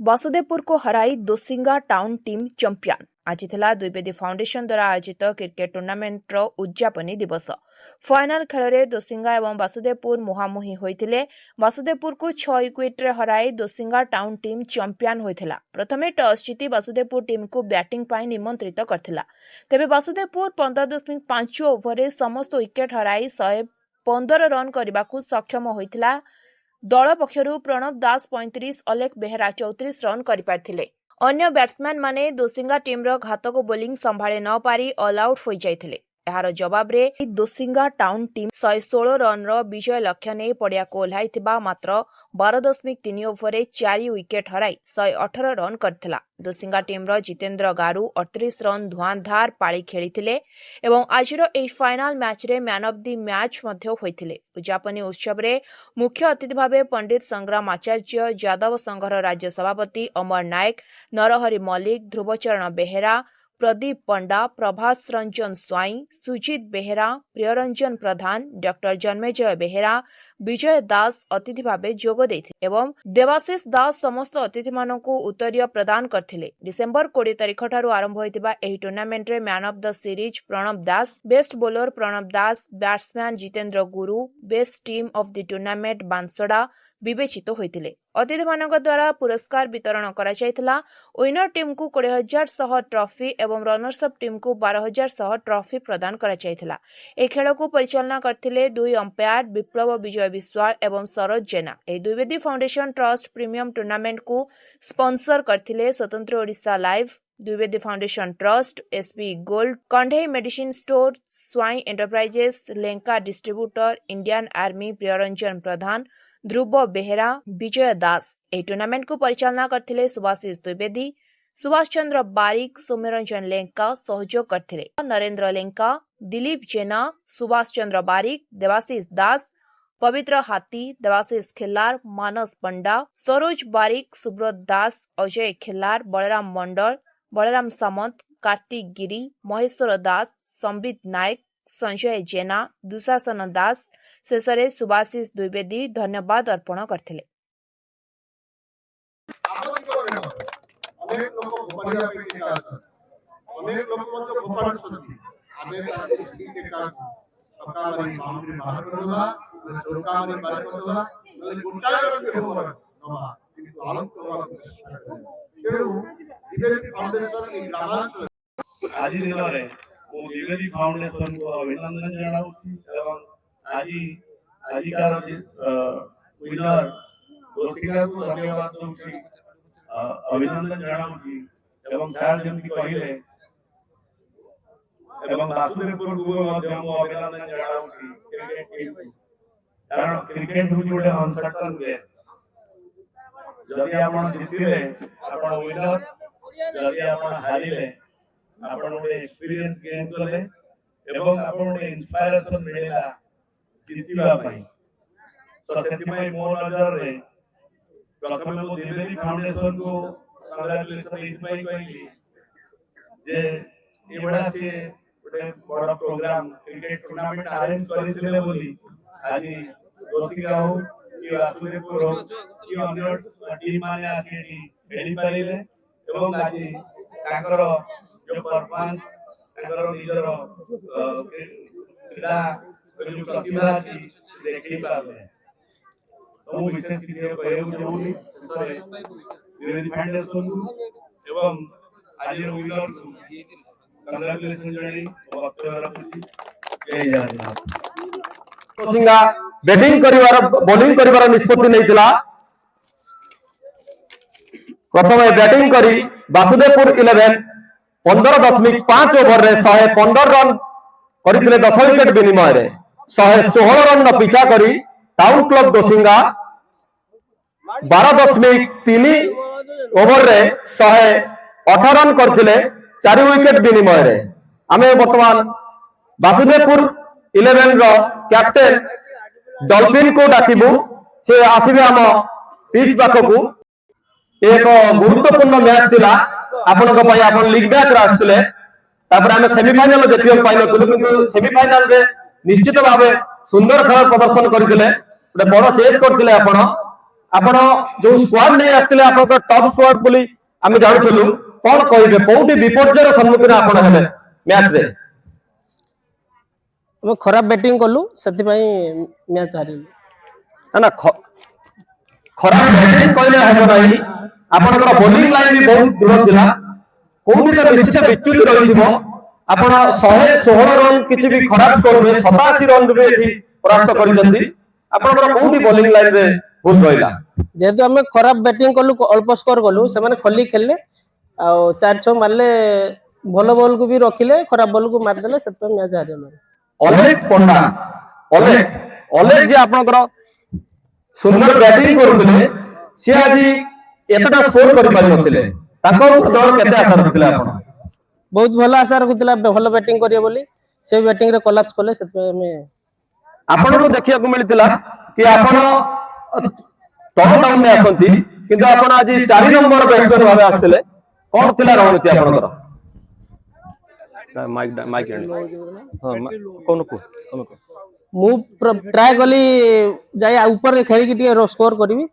वासुदेवपुर को हराई दोसिंगा town team champion. आज थिला द्विवेदी फाउंडेशन द्वारा आयोजित क्रिकेट टूर्नामेंट उद्यापनी दिवस। फाइनाल खेल में दोसिंगा और वासुदेवपुर मुहांमुही होते। वासुदेवपुर को 6 विकेट हराई दोसिंगा टाउन टीम चैंपियन होता। प्रथमे टॉस जीति वासुदेवपुर टीम को बैटिंग पर निमंत्रित करथिला। तेबे वासुदेवपुर 15.5 ओवर समस्त विकेट हराई 115 रन करने को सक्षम होता। दल पक्षरु प्रणव दास 35, अलेख बेहेरा 34 रन करिपारथिले। अन्य बैट्समैन माने दोसिंगा टीमर घातक बोलिंग संभाळे न पारी ऑल आउट होई जाइथिले। एहार जवाब रे दोसिंगा टाउन टीम 116 रन रो विजय लक्ष्य नै पड़िया को ओह्लाइथिबा मात्र 12.3 ओवर 4 विकेट हराई 118 रन करथिला। दोसिंगा टीमर जितेंद्र गारू 38 रन धुआंधार पाळी खेलिथिले एवं आजिर ए फाइनल मैच रे मैन ऑफ द मैच मध्य होइथिले। उद्यापनी उत्सव रे मुख्य अतिथि भावे पंडित संग्राम आचार्य, यादव संघर राज्य सभापति अमर नायक, नरहरि मल्लिक, ध्रुवचरण बेहेरा, प्रदीप पंडा, प्रभास रंजन स्वाई, सुजित बेहेरा, प्रियरंजन प्रधान, डॉक्टर जन्मेजय बेहेरा, विजय दास अतिथि भावे जोग देथिले एवं देवाशीष दास समस्त अतिथि मानकु उत्तरीय प्रदान करथिले। डिसेंबर 20 तारिख ठारू आरंभ होइतिबा एही टूर्नामेंट रे man of the series Pranab Das, best bowler Pranab Das, batsman Jitendra Guru, best team of the tournament Bansoda विवेचित होइतिले। अतिथि मानक द्वारा पुरस्कार वितरण करा जायतिला। विनर टीम को 20,000 सह ट्रॉफी एवं रनर्स अप टीम को 12,000 सह ट्रॉफी प्रदान करा जायतिला। ए खेल को परिचालना करथिले 2 अंपायर विप्लव विजय विश्वाल एवं सरोज जेना। ए Dwivedi foundation trust premium tournament को स्पॉन्सर करथिले Swatantra Odisha live, Dwivedi foundation trust, SP gold, Kandhai medicine store, Swain enterprises, Lenka distributor, Indian army, Priyaranjan Pradhan, Dhruba Behera, Bijay Das. ए टूर्नामेंट को परिचालना करथिले सुभाषिष द्विवेदी, सुभाष चंद्र बारिक, सौम्यरंजन लेंका सहयोग करथिले। नरेंद्र लेंका, दिलीप जेना, सुभाष चंद्र बारिक, देवाशीष दास, पवित्र हाथी, देवाशीष खिल्लार, मानस पंडा, सरोज बारिक, सुब्रत दास, अजय खिल्लार, बलराम मंडल, बलराम सामंत, कार्तिक गिरी, महेश्वर दास, संबित नायक, संजय जेना, दुशासन दास शेषरे सुभाषिष द्विवेदी धन्यवाद अर्पण करथिले। अनेक लोक भोपालिया पे टीका अनेक लोक मध्य भोपाल सती आमे ताके सीटे का सकामारी बाउंड्री बाहर करवा चौकामारी बाहर करवा नले गुंटाय रखे होवर नवा किंतु आलम करवा चेष्टा करे तेणु द्विवेदी फाउंडेशन ए ग्रामांचल आज दिन रे वो द्विवेदी फाउंडेशन को अभिनंदन जणाउछि एवं आजिकार विनर दोसिंगा को धन्यवाद दूची अभिनंदन जणाउछि एवं सार जेमति कहिले एवं वासुदेवपुर को मध्य हम अभिनंदन जणाउछि क्रिकेट टीम को। कारण क्रिकेट होछि गोटे अनसर्टन गेम। जदि आपण जितिले आपण विनर, जदि आपण हारिले आपण गोटे एक्सपीरियंस गेन कले एवं आपण गोटे इंस्पिरेशन मिलेला जितिबा पई। तो सेति मो नजर रे प्रथम मो द्विवेदी फाउंडेशन को कांग्रेचुलेशन इथपई कहली जे एबडा से गोटे बड़ प्रोग्राम क्रिकेट टूर्नामेंट अरेंज करिथिले बोली आज दोसिंगा हो कि वासुदेवपुर हो कि अन्य टीम माने आसी खेली पारिले एवं आज ताकर जो परफॉर्मेंस ताकर निजर क्रीडा जो प्रतिभा अछि देखि पाबे। तो विशेष किसी कहू चाहूनी द्विवेदी फाउंडेशन एवं आज विनर कांग्रेचुलेशन जणाई वक्तव्य रखुछि। जय जगन्नाथ। दोसिंगा बैटिंग करिवार बॉलिंग करिवार निष्पत्ति नैतिला। प्रथमे बैटिंग करी वासुदेवपुर 11 15.5 ओवर रे 115 रन करथिले 10 विकेट विनिमय रे 116 रन पिछा करी टाउन क्लब दोसिंगा 12.3 ओवर रे 108 रन करथिले 4 विकेट विनिमय रे। आमे वर्तमान वासुदेवपुर 11 रो कैप्टन डॉल्फिन को डाकिबू से आसीबे हम पिच पाखकू। एक गुरुत्वपूर्ण मैच थिला आपनक पई आपन लीग मैच रा आस्तले तापर हम सेमीफाइनल देखियो पाइलो किंतु सेमीफाइनल रे निश्चित भाबे सुंदर खेल प्रदर्शन करथिले गोटे बड़ चेस करथिले आपन आपण जो स्क्वाड नहीं आस्तिले आपण टॉप स्क्वाड बोली आमे जानुथलु कोन कहिबे कोउटी विपर्जयर सम्मुखीन आपण हेले मैच रे हम खराब बैटिंग कलु सेति मैच हारिलु ना खराब बैटिंग कहले हेबो नाही आपनकर बॉलिंग लाइन भी बहुत दृढ़ थिला कोउटी तो निश्चित विच्युत रहिथिबो आपण 116 रन किछि भी खराब स्कोर में 87 रन भी एठी परास्त करिसंती आपनकर कोउटी बॉलिंग लाइन रे भूल रहिला जेहेतु हमें खराब बैटिंग कलु अल्प स्कोर कलु से माने खली खेलले आ 4-6 मारले भलो बॉल को भी रखिले खराब बॉल को मार देले सेति मैच हारिलु अलेख पंडा अलेख जे आपनकर सुंदर बैटिंग करथले से आज एतटा स्कोर करि पारि नथिले ताकर दल केते आशा रखिले आपण बहुत भलो आशा रखुतला भलो बैटिंग करियो बोली से बैटिंग रे कोलैप्स कले सेति हमें आपण को देखिया को मिलितला कि आपण टॉप डाउन में आसंती किंतु आपण आज 4 नंबर बैट्समैन भाबे आस्थिले कोन थिला रणनीति आपनकर माइक माइक हां कोन को तुम को मु ट्राई कली जाय ऊपर खेली की टे स्कोर करबी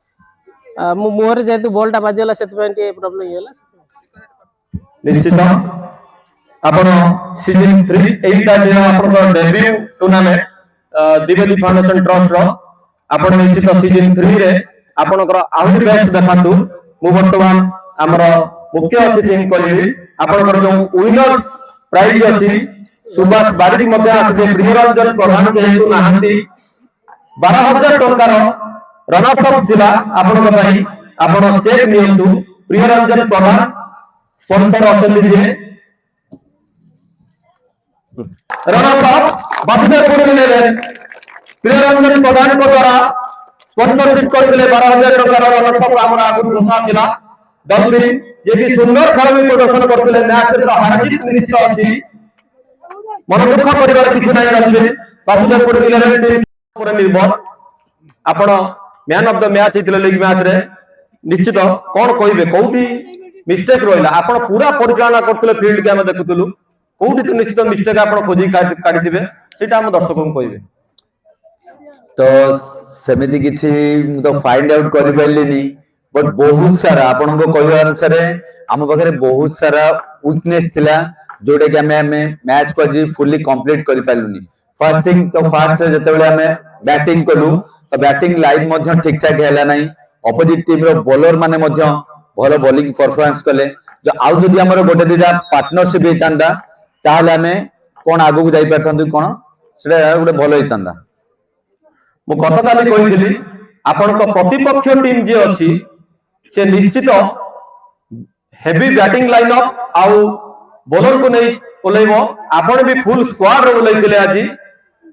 मु मोहर जेतु बॉलटा बाजेला सेति टे प्रॉब्लम हेला निश्चित आपण सीजन 3 एटा दिन आपन debut tournament Dwivedi foundation trust रो आपण निश्चित सीजन 3 रे आपनकर आउट बेस्ट देखातु मु वर्तमान हमर मुख्य अतिथि कहिबी आपनकर जो विनर प्राइज अछि सुभाष बारिक मध्ये आसे प्रियरंजन प्रधान जेतु नाहंती 12000 टंका रो रनर्स अप थिला आपनक पई आपण चेक नियंतु प्रियरंजन प्रधान स्पॉन्सर अचंदी जे रनर्स अप बासुदेवपुर मिले प्रियरंजन प्रधान को द्वारा स्पॉन्सरशिप करथिले 12000 टंका रो रनर्स अप हमरा आगु घोषणा थिला डॉल्फिन जे कि सुंदर खेल भी प्रदर्शन करथिले मैच रे हार जीत निश्चित अछि मन दुख परिवार किछु नाही डॉल्फिन बासुदेवपुर 11 टीम पर निर्भर आपण मैन ऑफ द मैच हितले लीग मैच रे निश्चित कोन कहिबे कोउठी मिस्टेक रोइला आपण पूरा परिचालना करथिले फील्ड के हम देखुतलु कोउठी तो निश्चित मिस्टेक आपण खोजी काढिथिबे सेटा हम दर्शकों कहिबे तो सेमिति किछि तो फाइंड आउट करि पाइलिनी बट बहुत सारा आपन को कहवा अनुसार हम पाखरे बहुत सारा वीकनेस थिला जोडे कि हमें मैच को जी फुल्ली कंप्लीट करि पालुनी फर्स्ट थिंग तो फास्ट जतेबेले हमें बैटिंग कलु तो बैटिंग लाइन मध्ये ठीक ठाक हैला नाही अपोजिट टीम रो बॉलर माने मध्ये भलो बॉलिंग परफॉर्मेंस कले जो आउ जदी हमर गोटे दिटा पार्टनरशिप हेतांदा ताहले हमें कोन आगु को जाई परथंतु कोन सेटा गोटे भलो हेतांदा मु गतकाली कहिथिली आपण को प्रतिपक्ष टीम जे अछि से निश्चित हेवी बैटिंग लाइनअप आउ बॉलर को नहीं ओलेबो आपण भी फुल स्क्वाड रो ओलेतिले आजी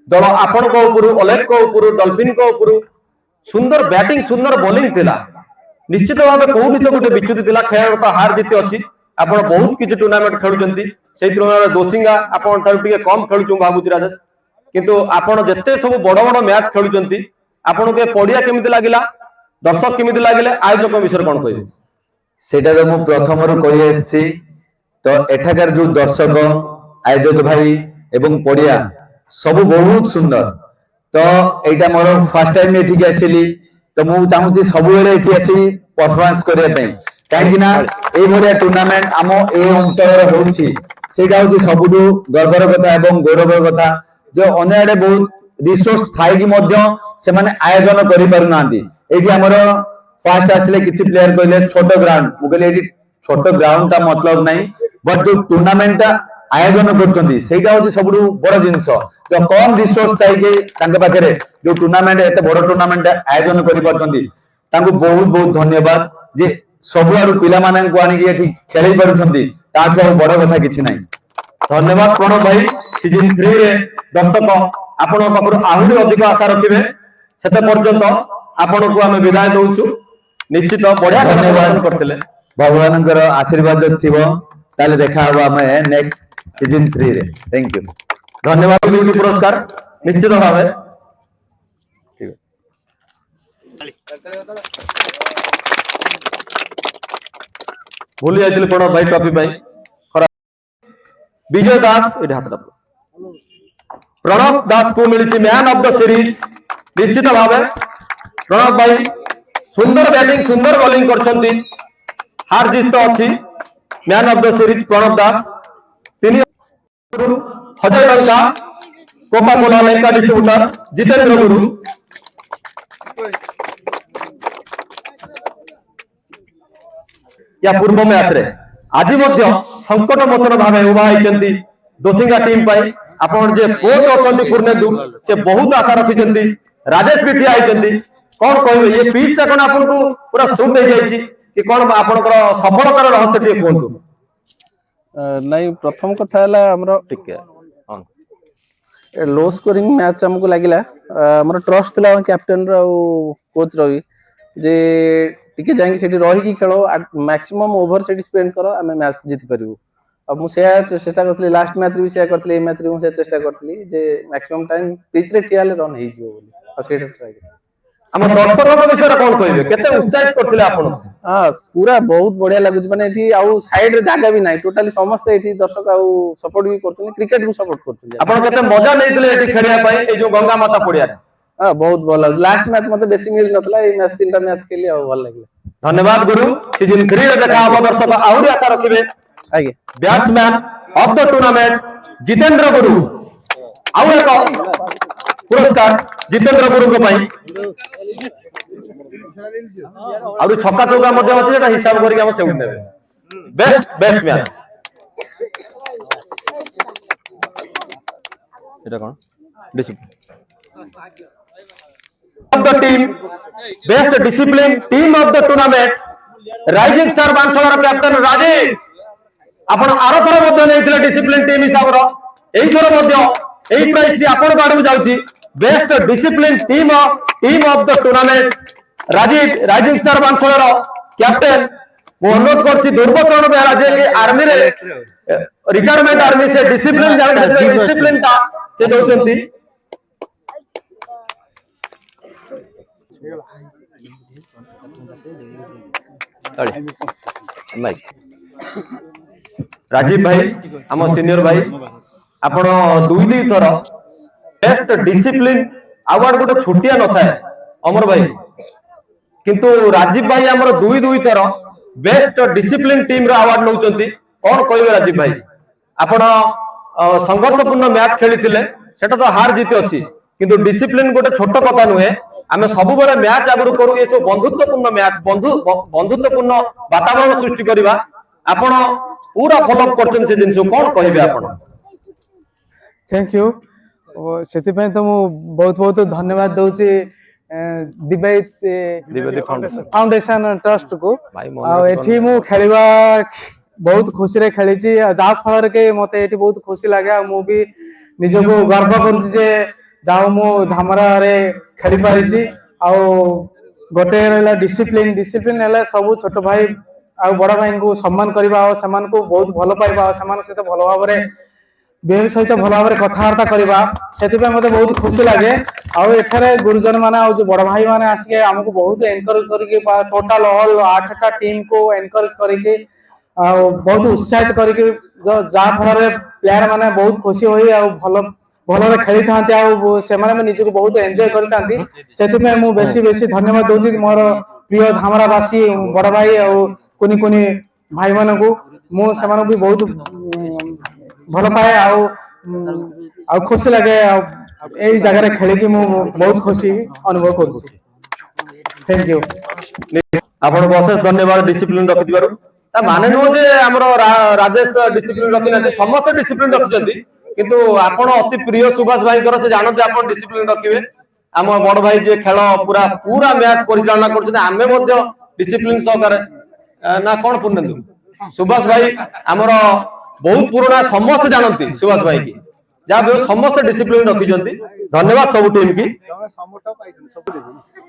दल आपण को ऊपर ओलेक को ऊपर डॉल्फिन को ऊपर सुंदर बैटिंग सुंदर बॉलिंग थिला निश्चित भाबे कोउनी तो गोटे विच्युत थिला खेल तो हार जीत अछि आपण बहुत किछि टूर्नामेंट खेलुचंती सेहि टूर्नामेंट दोसिंगा आपण ठार टिके कम खेलुचु बाबूजी राजेश किंतु आपण जत्ते सब बड़ बड़ मैच खेलुचंती आपण के पडिया केमिति लागिला दर्शक केमिति लागिले आयोजक विषय कोन कहिबे सेटा तो मु प्रथम रु कहि आछि तो एठाकार जो दर्शक आयोजक भाई एवं पडिया सब बहुत सुंदर तो एटा मोर फर्स्ट टाइम एठी के आसिली तो मु चाहूची सब बेले एठी आसी परफॉर्मेंस करिया पई काहे ना ए भलिया टूर्नामेंट आमो ए अंचल होउची सेटा होची सबुदु गर्वर कथा एवं गौरव कथा जो अनेडे बहुत रिसोर्स थाई कि मध्य से माने आयोजन करि पारु नांती एठी हमर फर्स्ट आसिले किछि प्लेयर कहले छोटो ग्राउंड मु कहले एठी छोटो ग्राउंड ता मतलब नहीं बट जो टूर्नामेंट ता आयोजन करछंती सेटा होची सबुदु बड़ जिंस जो कम रिसोर्स थाई कि तांके पाखरे जो टूर्नामेंट एते बड़ टूर्नामेंट आयोजन करि पारछंती तांको बहुत बहुत धन्यवाद जे सब आरु पिला माने को आनी कि एठी खेलै पारछंती ताठो बड़ कथा किछि नाही धन्यवाद प्रणव भाई सीजन 3 रे दर्शक आपण पाखर आहुरी अधिक आशा रखिबे सेते पर्यंत आपण को हम विदाय दउछु निश्चित बढ़िया धन्यवाद करथिले भगवानकर आशीर्वाद थिबो ताले देखा हबो हमें नेक्स्ट सीजन 3 रे थैंक यू धन्यवाद ब्यूटी पुरस्कार निश्चित भावे ठीक भूली जाइतिले प्रणव भाई टॉपी भाई विजय दास एटा हाथ प्रणव दास को मिली मैन ऑफ द सीरीज निश्चित भावे प्रणव भाई सुंदर बैटिंग सुंदर बॉलिंग करछंती हार जीत तो अच्छी man of the series Pranab Das 3000 टंका Coca Cola Lenka distributor Jitendra Guru या पूर्व मैच रे आज मध्य संकट मोचन भाव उभा होती दोसिंगा टीम पाई आपण जे कोच अछंती पूर्णेदु से बहुत आशा रखिछंती राजेश भी ठिया होती कौन कहबे ये पिच ता कोन आपन को पूरा सूट हो जाईची कि कोन आपनकर सफलतार रहस्य टे कोंतु नहीं प्रथम कथा है हमरो ठीक है लो स्कोरिंग मैच हमको लगिला हमरो ट्रस्ट थिला कैप्टन रो कोच रवि जे टिके जांगे सेठी रही की खेलो मैक्सिमम ओवर सेठी स्पेंड करो हमें मैच जीत परिबो अब मु से चेष्टा करथली लास्ट मैच रे भी से करथली ए मैच रे मु से चेष्टा करथली जे मैक्सिमम टाइम पिच रे ठियाले रन हे जो बोली और सेटा ट्राई हम दर्शक विषय कौन कहबे केते उत्साहित करथिले आपण हाँ पूरा बहुत बढ़िया लगुच माने एठी आउ साइड रे जागा भी नाही टोटली समस्त एठी दर्शक आउ सपोर्ट भी करथुनी क्रिकेट को सपोर्ट करथुनी आपण केते मजा नैथिले एठी खेलिया पई ए जो गंगा माता पड़िया रे हाँ बहुत भल लास्ट मैच मते बेसी मिल नथला ए मैच तीनटा मैच खेली आ भल लागला धन्यवाद गुरु सीजन 3 रे देखा हम दर्शक आउरी आशा रखिबे आगे batsman of the tournament Jitendra गुरु आउ एक पुरस्कार जितेंद्र गुरु को पई आउरी छक्का चौका मध्ये अछि जेटा हिसाब करिक हम सेउट नेबे best batsman Etah cone discipline of the team best discipline team of the tournament rising star Banswar captain Rajesh आपण आरथर मध्ये नेइथिले डिसिप्लिन टीम हिसाब रो एई थोर मध्ये एई प्राइस टी आपण बाडू जाउची best discipline team of the tournament Rajiv rising star बांसवार कैप्टन वो अनुरोध करछि Durbacharan Behera J K army रे रिटायरमेंट आर्मी से डिसिप्लिन जाने डिसिप्लिन ता से दोचंती राजीव भाई आम सीनियर भाई आपण दुई दुई थर बेस्ट डिसिप्लिन अवार्ड गोटे छुटिया न थाए अमर भाई किंतु राजीव भाई आमर दुई दुई थर बेस्ट डिसिप्लिन टीम रो अवार्ड नौचंती कौन कहबे राजीव भाई आपण संघर्षपूर्ण मैच खेली सेटा तो हार जीत अच्छी किंतु डिसिप्लिन गोटे छोट कथा नुहे आमे सब बेले मैच आगु करू ये सब बंधुत्वपूर्ण मैच बंधुत्वपूर्ण वातावरण सृष्टि करबा आपण पूरा फॉलो अप करछन से दिन कोन कहबे आपण थैंक यू सेति पय तो मु बहुत बहुत धन्यवाद दउची दिव्य फाउंडेशन ट्रस्ट को आ एठी मु खेलिबा बहुत खुशी रे खेली छी जा फल के मते एठी बहुत खुशी लागे मु भी निजको गर्व करू जे जाओ मु धामरा रे खेली पारी छी आ गोटे रहला डिसिप्लिन डिसिप्लिन हैला सब छोट भाई आ बड़ भाई को सम्मान करबा आ समान को बहुत भलो पाइबा आ समान से तो भलो भाव रे बेहद सहित भलो भाव रे कथावार्ता करबा सेति पे मते बहुत खुशी लागे आ एठारे गुरुजन माने आ जो बड़ भाई माने आके हमको बहुत एनकरेज करके टोटल ऑल 8टा टीम को एनकरेज करके आ बहुत उत्साहित करके जो जा फल रे प्लेयर माने बहुत खुशी होई आ भलो भलो खेली थांती आ से माने निजको बहुत एंजॉय करतांती सेति पे मु बेसी बेसी धन्यवाद दोची मोर प्रिय धामरावासी बड़ भाई आ कोनी कोनी भाई माने को मु से माने भी बहुत भलो पाए आ खुशी लागे ए जगह रे खेली कि मु बहुत खुशी अनुभव करू थैंक यू आपण बहुत धन्यवाद डिसिप्लिन रखि दिबारु ता माने नो जे हमरो राजेश डिसिप्लिन रखि ना समस्त डिसिप्लिन रखिजंती किंतु आपण अति प्रिय सुभाष भाई कर से जानते आपण डिसिप्लिन रखिबे आम बड़ भाई जे खेल पूरा पूरा मैच परिचालना करछन आमे मध्ये डिसिप्लिन सहकार ना कोन पुण्यंतु सुभाष भाई हमरो बहुत पुराना समस्त जानती सुभाष भाई की जा भी समस्त डिसिप्लिन रखिजंती धन्यवाद सब टीम की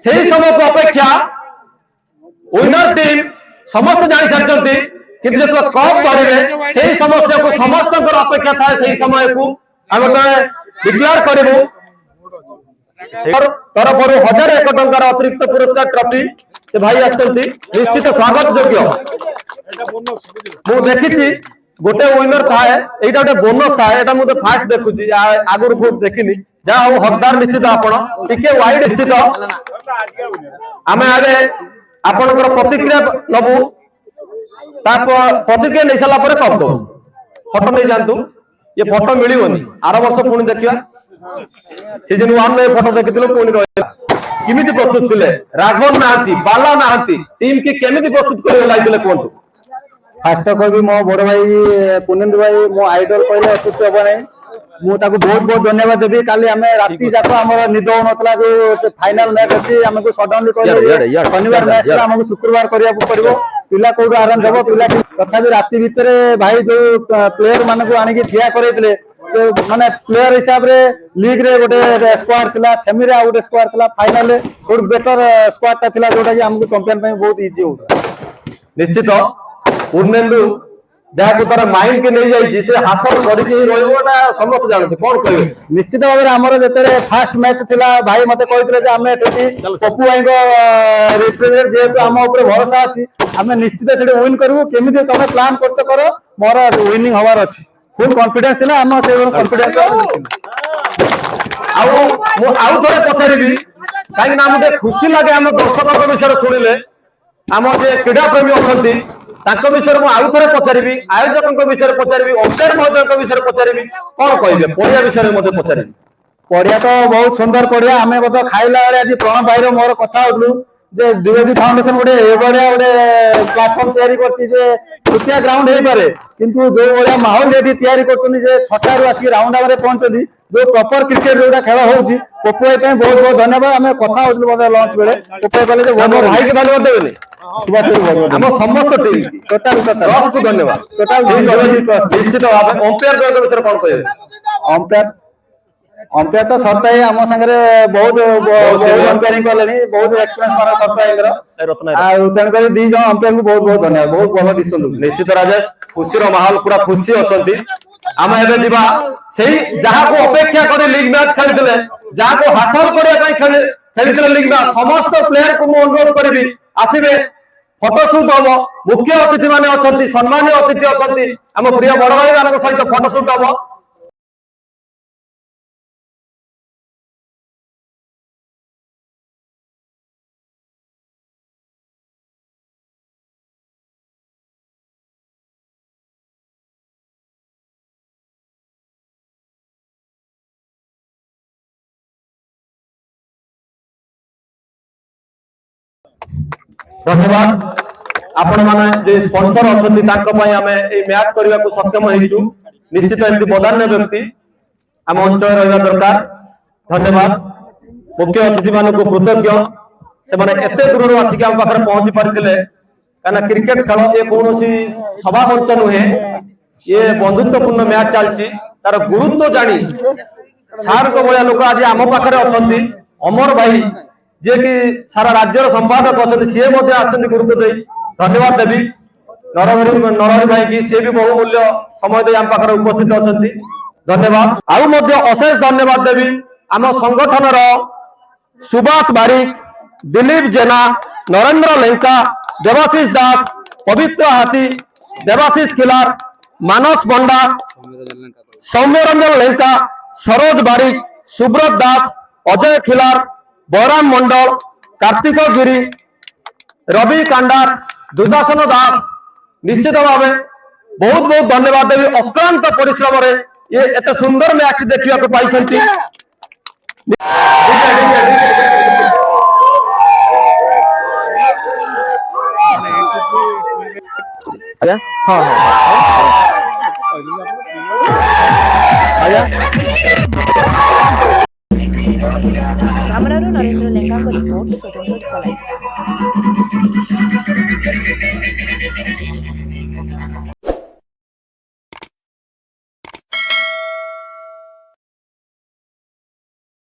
सही समय को अपेक्षा विनर टीम समस्त जानि सारचंती किंतु जो कप बढ़े से समस्त को समस्त अपेक्षा था से समय को आम डिक्लेयर करूँ तरफ 1001 टंकार अतिरिक्त पुरस्कार ट्रॉफी से भाई आसचंती निश्चित स्वागत योग्य मु देखी गोटे विनर थाए एटा गोटे बोनस थाए एटा मु फास्ट देखुची आगुर खूब देखिनी जा हकदार निश्चित आपण टिके वाइड निश्चित आमे आगे आपनकर प्रतिक्रिया नबु प्रतिक्रिया नहीं सारा पर कब दो फोटो नहीं जानतु ये फोटो मिलिबनी आर वर्ष पुणी देखिया सीजन 1 में फोटो देखिथिलो पुणी रहला किमिति प्रस्तुत थिले राघवन नाहंती बाला नाहंती टीम की केमिति प्रस्तुत करे लागिले कोंतु फास्ट कहबी मो बड़ भाई पुनिंद भाई मो आइडल कहले अत्युत्त हम नहीं मु ताको बहुत बहुत धन्यवाद देबी काली हमें राती जाक हमर निद होनतला जो फाइनल मैच अछि हमको सडनली कहले शनिवार मैच हमको शुक्रवार करिया पड़िबो पिला कोड आरंभ जब पिला तथापि राती भितरे भाई जो प्लेयर माने को आनी की ठिया करैतले से माने प्लेयर हिसाब रे लीग रे गोटे स्क्वाड थिला सेमी रे गोटे स्क्वाड थिला फाइनल रे सब बेटर स्क्वाड ता थिला जोटा कि हमको चैंपियन पे बहुत इजी होता निश्चित पूर्णेन्दु जहाँ तार माइंड के नहीं जाई से हासिल करके रहबोटा समस्त जानते कोन कहबे निश्चित भाव में आमर जेते फास्ट मैच थिला भाई मते कहथिले जे हमें एठी पप्पू भाई को रिप्रेजेंट जेतु हम ऊपर भरोसा अछि हमें निश्चित सेठी विन करबो केमिति तमे प्लान करते करो मोर विनिंग हवार अछि फुल कॉन्फिडेंस थिला हम से कॉन्फिडेंस आउ थोड़े पचारिबी काहे ना हमके खुशी लागे हम दर्शक विषय सुनिले हम जे क्रीडा प्रेमी अछंती ताको विषय में आउ थोड़े पचारिबी आयोजक विषय पचारिबी अंपायर महोदय विषय पचारिबी कौन कहबे पड़िया विषय में पचारिबी पड़िया तो बहुत सुंदर पड़िया हमें बता खाइला बेले आज प्रणव भाई मोर कथा होलु जे द्विवेदी फाउंडेशन गोटे एबड़िया गोटे प्लेटफॉर्म तैयारी करछि जे छुटिया ग्राउंड हे पारे किंतु जो बड़िया माहौल एठी तैयारी करछनी जे 6टा रु आसी राउंड आवर पहुंचनी जो प्रॉपर क्रिकेट जोटा खेल होउछि पप्पू भाई पे बहुत बहुत धन्यवाद हमें कथा होलु बता लॉन्च बेले पप्पू भाई कहले जे हम भाई के धन्यवाद देबेनी सुभाष हम समस्त टीम टोटल ट्रस्ट को धन्यवाद टोटल निश्चित भाव अंपायर विषय कौन कहबे अंपायर तो सरता ही आम संगे बहुत अंपायरिंग कले बहुत एक्सपीरियंस माने सरता ही तेणुक दी जन अंपायर को बहुत बहुत धन्यवाद बहुत भल डिसीजन निश्चित राजेश खुशी माहौल पूरा खुशी अच्छी आम एबे दिबा सेही जहाँ को अपेक्षा कर लीग मैच खेलते जहाँ को हासिल करने खेलते लीग मैच समस्त प्लेयर को अनुरोध करी आसबे फोटोशूट हम मुख्य अतिथि माने अच्छा सम्मानीय अतिथि अच्छा आम प्रिय बड़ भाई मान सहित फोटोशूट हम धन्यवाद आपण माने जे स्पॉन्सर अछंती तांको पई हमें ए मैच करबा को सक्षम हेचु निश्चित एमती बदान्य व्यक्ति हम अंचल रहबा दरकार धन्यवाद मुख्य अतिथि मान को कृतज्ञ से माने एते दूर आसी के हम पाखर पहुंची परथिले काना क्रिकेट खेल ए कोनोसी सभा मंच नुहे ये बंधुत्वपूर्ण मैच चलची तार गुरुत्व जानी सार को भया लोक आज आम पाखर अछंती अमर भाई जे कि सारा राज्यर संपादक अच्छा सी गुरुत्व दे धन्यवाद देवी नरहरि भाई की सी भी बहुमूल्य समय दे आम पाखर उपस्थित अच्छा धन्यवाद आउ अशेष धन्यवाद देवी आम संगठन सुभाष बारिक दिलीप जेना नरेंद्र लेंका देवाशीष दास पवित्र हाथी देवाशीष खिलार मानस पंडा सौम्यरंजन लेंका सरोज बारिक सुब्रत दास अजय खिलार बलराम मंडल कार्तिक गिरी रवि कांडार दुशासन दास निश्चित भाव बहुत बहुत धन्यवाद देवी अक्लांत परिश्रम ये एत सुंदर मैच देखा पाई धामरारू नरेंद्र लेंका रिपोर्ट स्वतंत्र